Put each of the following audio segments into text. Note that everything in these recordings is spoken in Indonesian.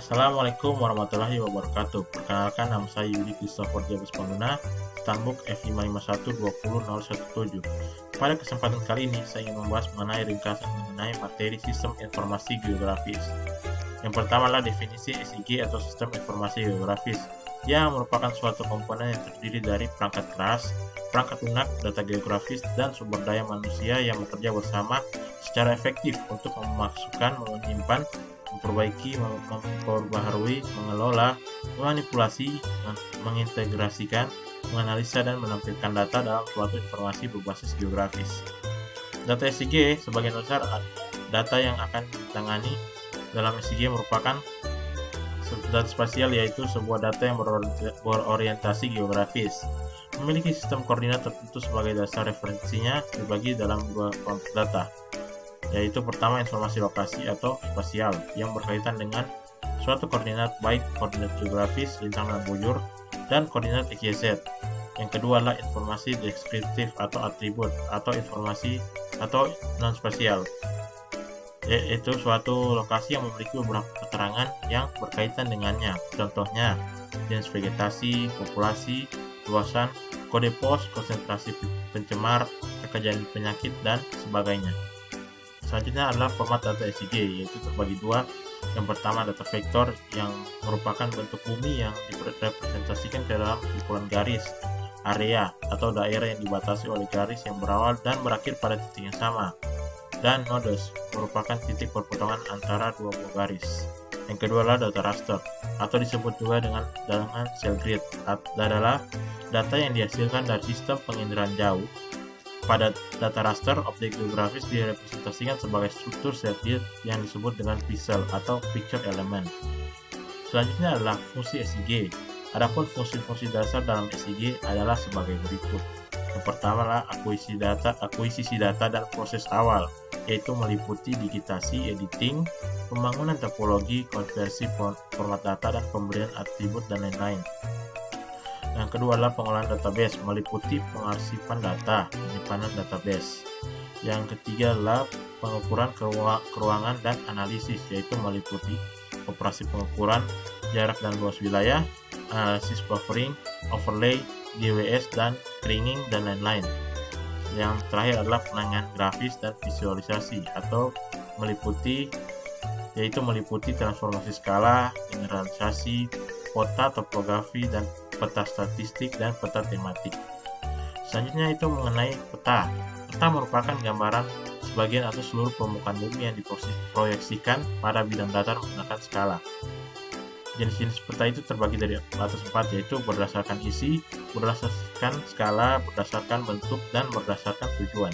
Assalamualaikum warahmatullahi wabarakatuh. Perkenalkan, nama saya Yudi Christopher Jabus Pengguna, Stambuk F551200117. Pada kesempatan kali ini, saya ingin membahas mengenai ringkasan mengenai materi sistem informasi geografis. Yang pertama adalah definisi SIG atau sistem informasi geografis, yang merupakan suatu komponen yang terdiri dari perangkat keras, perangkat lunak, data geografis, dan sumber daya manusia yang bekerja bersama secara efektif untuk memasukkan, menyimpan, memperbaiki, memperbaharui, mengelola, memanipulasi, mengintegrasikan, menganalisa, dan menampilkan data dalam suatu informasi berbasis geografis. Data SIG sebagian besar data yang akan ditangani dalam SIG merupakan data spasial, yaitu sebuah data yang berorientasi geografis, memiliki sistem koordinat tertentu sebagai dasar referensinya dibagi dalam dua kelompok data, yaitu pertama informasi lokasi atau spasial yang berkaitan dengan suatu koordinat, baik koordinat geografis, lintang dan bujur, dan koordinat XYZ. Yang kedua adalah informasi deskriptif atau atribut atau informasi atau non-spasial, yaitu suatu lokasi yang memiliki beberapa keterangan yang berkaitan dengannya. Contohnya, jenis vegetasi, populasi, luasan, kode pos, konsentrasi pencemar, kejadian penyakit, dan sebagainya. Selanjutnya adalah format data SIG, yaitu terbagi dua. Yang pertama, data vektor yang merupakan bentuk bumi yang direpresentasikan ke dalam kumpulan garis, area, atau daerah yang dibatasi oleh garis yang berawal dan berakhir pada titik yang sama. Dan nodes merupakan titik perpotongan antara dua buah garis. Yang kedua adalah data raster, atau disebut juga dengan cell grid, adalah data yang dihasilkan dari sistem penginderaan jauh. Pada data raster, objek geografis direpresentasikan sebagai struktur cell grid yang disebut dengan pixel atau picture element. Selanjutnya adalah fungsi SIG. Adapun fungsi-fungsi dasar dalam SIG adalah sebagai berikut. Yang pertama adalah akuisisi data dan proses awal, yaitu meliputi digitasi, editing, pembangunan topologi, konversi format data, dan pemberian atribut dan lain-lain. Yang kedua adalah pengolahan database, meliputi pengarsipan data, penyimpanan database. Yang ketiga adalah pengukuran keruangan dan analisis, yaitu meliputi operasi pengukuran jarak dan luas wilayah, analisis buffering, overlay, GWS, dan kringing, dan lain-lain. Yang terakhir adalah penanganan grafis dan visualisasi, atau meliputi transformasi skala, generalisasi, peta topografi, dan peta statistik, dan peta tematik. Selanjutnya itu mengenai peta. Peta merupakan gambaran sebagian atau seluruh permukaan bumi yang diproyeksikan pada bidang datar menggunakan skala. Jenis-jenis peta itu terbagi dari atas 4, yaitu berdasarkan isi, berdasarkan skala, berdasarkan bentuk, dan berdasarkan tujuan.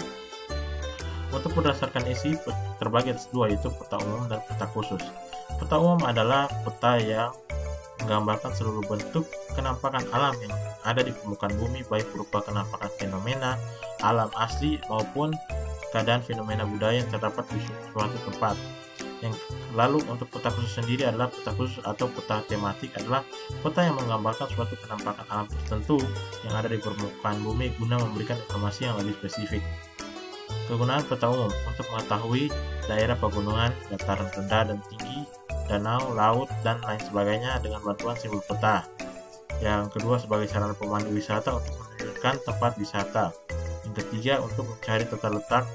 Untuk berdasarkan isi terbagi atas 2, yaitu peta umum dan peta khusus. Peta umum adalah peta yang menggambarkan seluruh bentuk kenampakan alam yang ada di permukaan bumi, baik berupa kenampakan fenomena alam asli maupun keadaan fenomena budaya yang terdapat di suatu tempat. Lalu untuk peta khusus sendiri adalah peta khusus atau peta tematik adalah peta yang menggambarkan suatu penampakan alam tertentu yang ada di permukaan bumi guna memberikan informasi yang lebih spesifik. Kegunaan peta umum untuk mengetahui daerah pegunungan, dataran rendah dan tinggi, danau, laut, dan lain sebagainya dengan bantuan simbol peta. Yang kedua sebagai sarana pemandu wisata untuk menunjukkan tempat wisata. Yang ketiga untuk mencari tata letak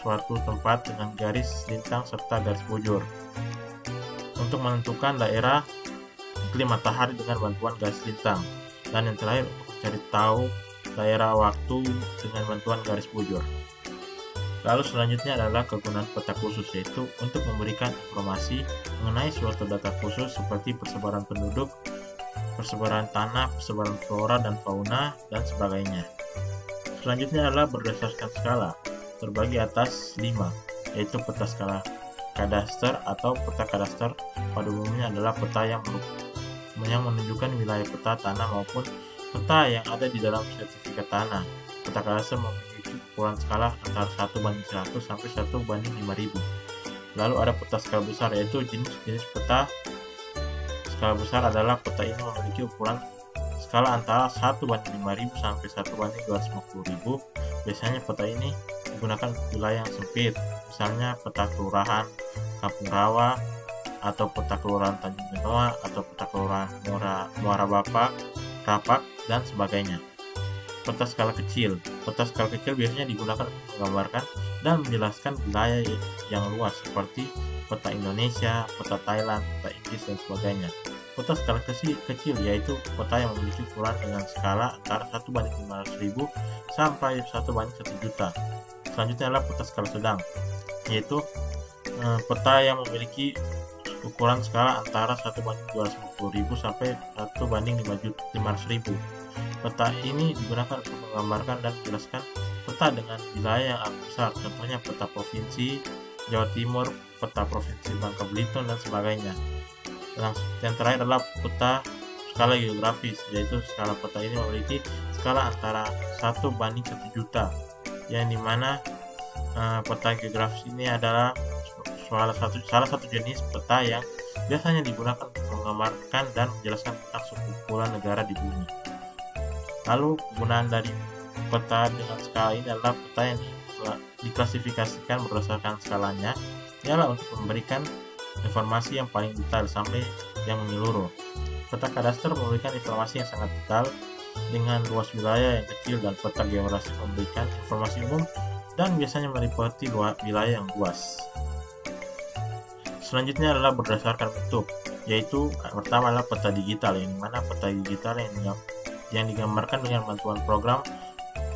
suatu tempat dengan garis lintang serta garis bujur. Untuk menentukan daerah iklim matahari dengan bantuan garis lintang. Dan yang terakhir untuk mencari tahu daerah waktu dengan bantuan garis bujur. Lalu selanjutnya adalah kegunaan peta khusus, yaitu untuk memberikan informasi mengenai suatu data khusus seperti persebaran penduduk, persebaran tanah, persebaran flora dan fauna, dan sebagainya. Selanjutnya adalah berdasarkan skala, terbagi atas 5, yaitu peta skala kadaster atau peta kadaster. Pada umumnya adalah peta yang menunjukkan wilayah peta tanah maupun peta yang ada di dalam sertifikat tanah. Peta kadaster memiliki ukuran skala antara 1:100 sampai 1:5000. Lalu ada peta skala besar, yaitu jenis-jenis peta skala besar adalah peta ini memiliki ukuran skala antara 1:5000 sampai 1:250.000. Biasanya peta ini menggunakan wilayah yang sempit, misalnya peta kelurahan, kampung rawa, atau peta kelurahan Tanjung Benoa, atau peta kelurahan Muara Rapak, dan sebagainya. Peta skala kecil. Peta skala kecil biasanya digunakan untuk menggambarkan dan menjelaskan wilayah yang luas seperti peta Indonesia, peta Thailand, peta Inggris, dan sebagainya. Peta skala kecil yaitu peta yang memiliki ukuran dengan skala antara 1:500.000 sampai 1:1 juta. Selanjutnya adalah peta skala sedang, yaitu peta yang memiliki ukuran skala antara 1:250.000 sampai 1:500.000. Peta ini digunakan untuk menggambarkan dan menjelaskan peta dengan wilayah yang agak besar, contohnya peta provinsi Jawa Timur, peta provinsi Bangka Belitung, dan sebagainya. Yang terakhir adalah peta skala geografis, yaitu skala peta ini memiliki skala antara 1:1 juta, yang dimana peta geografis ini adalah salah satu jenis peta yang biasanya digunakan untuk menggambarkan dan menjelaskan tentang sekumpulan negara di bumi. Lalu penggunaan dari peta dengan skala ini adalah peta yang diklasifikasikan berdasarkan skalanya, ialah untuk memberikan informasi yang paling detail sampai yang menyeluruh. Peta kadaster memberikan informasi yang sangat detail dengan luas wilayah yang kecil, dan peta geografis memberikan informasi umum dan biasanya meliputi wilayah yang luas. Selanjutnya adalah berdasarkan bentuk, yaitu pertama adalah peta digital, yang dimana peta digital yang digambarkan dengan bantuan program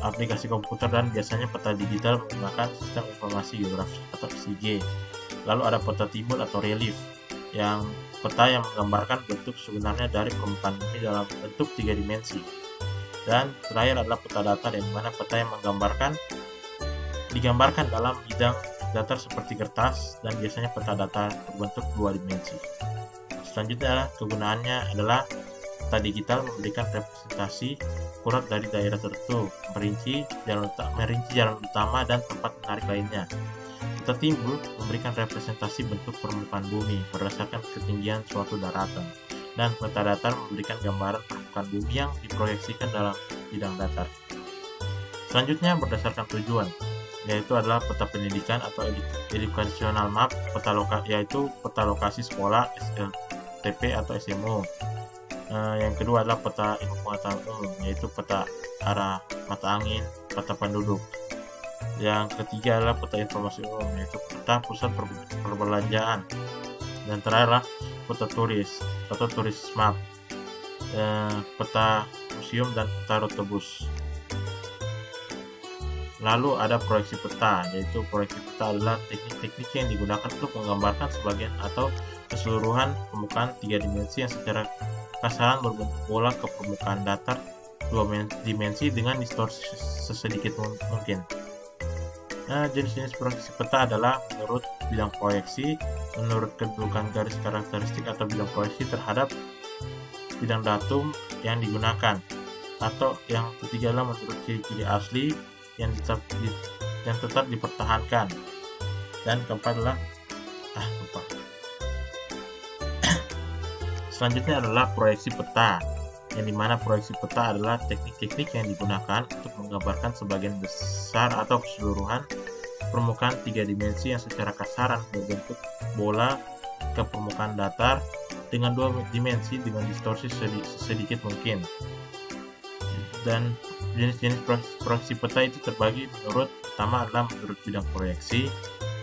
aplikasi komputer, dan biasanya peta digital menggunakan sistem informasi geografis atau SIG. Lalu ada peta timbul atau relief, yang peta yang menggambarkan bentuk sebenarnya dari permukaan bumi dalam bentuk 3 dimensi. Dan terakhir adalah peta datar, yang dimana peta yang digambarkan dalam bidang datar seperti kertas, dan biasanya peta datar berbentuk 2 dimensi. Selanjutnya adalah kegunaannya adalah peta digital memberikan representasi akurat dari daerah tertentu, merinci jalan utama dan tempat menarik lainnya. Peta timbul memberikan representasi bentuk permukaan bumi berdasarkan ketinggian suatu daratan, dan peta datar memberikan gambaran permukaan bumi yang diproyeksikan dalam bidang datar. Selanjutnya berdasarkan tujuan, yaitu adalah peta pendidikan atau educational map, yaitu peta lokasi sekolah SLTP atau SMO. Yang kedua adalah peta ilmu pengetahuan umum, yaitu peta arah mata angin, peta penduduk. Yang ketiga adalah peta informasi umum, yaitu peta pusat perbelanjaan. Dan terakhir adalah peta turis atau turis map, peta museum, dan peta rute bus. Lalu ada proyeksi peta, yaitu proyeksi peta adalah teknik-teknik yang digunakan untuk menggambarkan sebagian atau keseluruhan permukaan 3 dimensi yang secara kasaran berbentuk bola ke permukaan datar 2 dimensi dengan distorsi sesedikit mungkin. Jenis-jenis proyeksi peta adalah menurut bidang proyeksi, menurut kedudukan garis karakteristik atau bidang proyeksi terhadap bidang datum yang digunakan, atau yang ketiga adalah menurut ciri-ciri asli yang tetap dipertahankan, dan keempat adalah selanjutnya adalah proyeksi peta, yang dimana proyeksi peta adalah teknik-teknik yang digunakan untuk menggambarkan sebagian besar atau keseluruhan permukaan 3 dimensi yang secara kasaran berbentuk bola ke permukaan datar dengan 2 dimensi dengan distorsi sedikit mungkin. Dan jenis-jenis proyeksi peta itu terbagi menurut, pertama adalah menurut bidang proyeksi,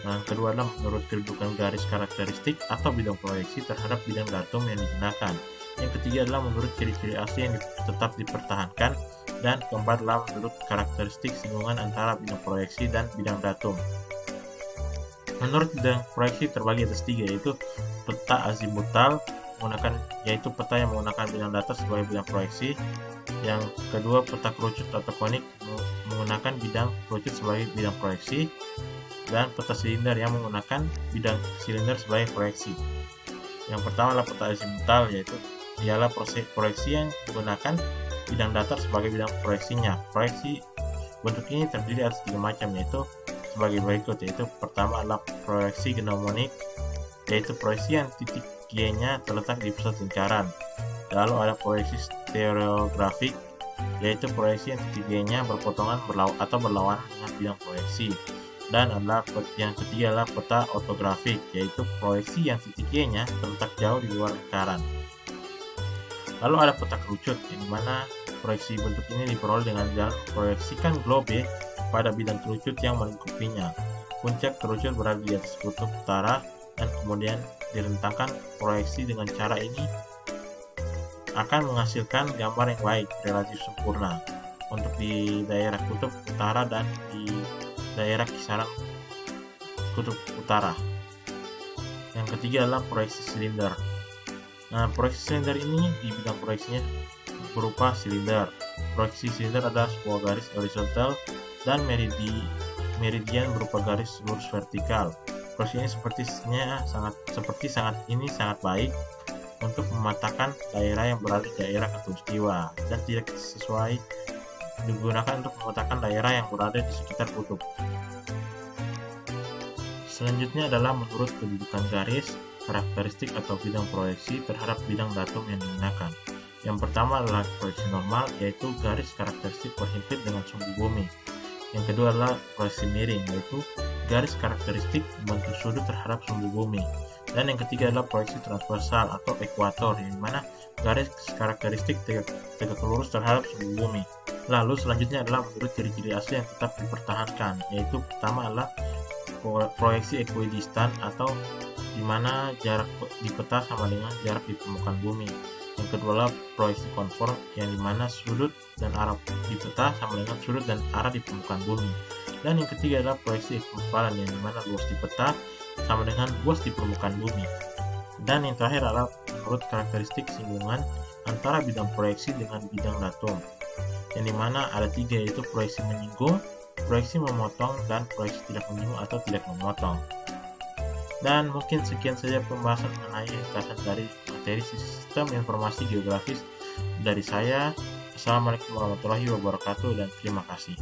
yang kedua adalah menurut kedudukan garis karakteristik atau bidang proyeksi terhadap bidang datum yang digunakan, yang ketiga adalah menurut ciri-ciri asli yang tetap dipertahankan, dan keempat adalah menurut karakteristik singgungan antara bidang proyeksi dan bidang datum. Menurut bidang proyeksi terbagi atas 3, yaitu peta azimutal, yaitu peta yang menggunakan bidang datar sebagai bidang proyeksi. Yang kedua, peta kerucut atau konik menggunakan bidang kerucut sebagai bidang proyeksi, dan peta silinder yang menggunakan bidang silinder sebagai proyeksi. Yang pertama adalah peta azimutal, yaitu ialah proyeksi yang menggunakan bidang datar sebagai bidang proyeksinya. Proyeksi bentuk ini terdiri atas 3 macam, yaitu sebagai berikut, yaitu pertama adalah proyeksi genomonik, yaitu proyeksi yang titik G-nya terletak di pusat lingkaran. Lalu ada proyeksi stereografik, yaitu proyeksi yang titik G-nya berpotongan berlawanan dengan bidang proyeksi. Dan yang ketiga adalah peta ortografik, yaitu proyeksi yang titik Y-nya terletak jauh di luar lingkaran. Lalu ada peta kerucut, yang dimana proyeksi bentuk ini diperoleh dengan jalan memproyeksikan globe pada bidang kerucut yang melingkupinya. Puncak kerucut berada di atas kutub utara dan kemudian direntangkan. Proyeksi dengan cara ini akan menghasilkan gambar yang baik, relatif sempurna untuk di daerah kutub utara dan di daerah kisaran kutub utara. Yang ketiga adalah proyeksi silinder. Nah, proyeksi silinder ini di bidang proyeksinya berupa silinder. Proyeksi silinder adalah sebuah garis horizontal dan meridian berupa garis lurus vertikal. Proyeksi ini sangat baik untuk mematakan daerah yang berada di daerah khatulistiwa dan tidak sesuai digunakan untuk memetakan daerah yang berada di sekitar kutub. Selanjutnya adalah menurut kedudukan garis, karakteristik atau bidang proyeksi terhadap bidang datum yang digunakan. Yang pertama adalah proyeksi normal, yaitu garis karakteristik berhimpit dengan sumbu bumi. Yang kedua adalah proyeksi miring, yaitu garis karakteristik membentuk sudut terhadap sumbu bumi. Dan yang ketiga adalah proyeksi transversal atau ekuator, yang mana garis karakteristik tegak lurus terhadap sumbu bumi. Lalu selanjutnya adalah menurut ciri-ciri asli yang tetap dipertahankan, yaitu pertama adalah proyeksi ekuidistan atau di mana jarak di peta sama dengan jarak di permukaan bumi. Yang kedua adalah proyeksi konform, yang dimana sudut dan arah di peta sama dengan sudut dan arah di permukaan bumi. Dan yang ketiga adalah proyeksi ekuivalan, yang dimana luas di peta sama dengan luas di permukaan bumi. Dan yang terakhir adalah menurut karakteristik singgungan antara bidang proyeksi dengan bidang datum, yang dimana ada tiga, yaitu proyeksi menyinggung, proyeksi memotong, dan proyeksi tidak menyinggung atau tidak memotong. Dan mungkin sekian saja pembahasan mengenai ringkasan dari materi sistem informasi geografis dari saya. Assalamualaikum warahmatullahi wabarakatuh dan terima kasih.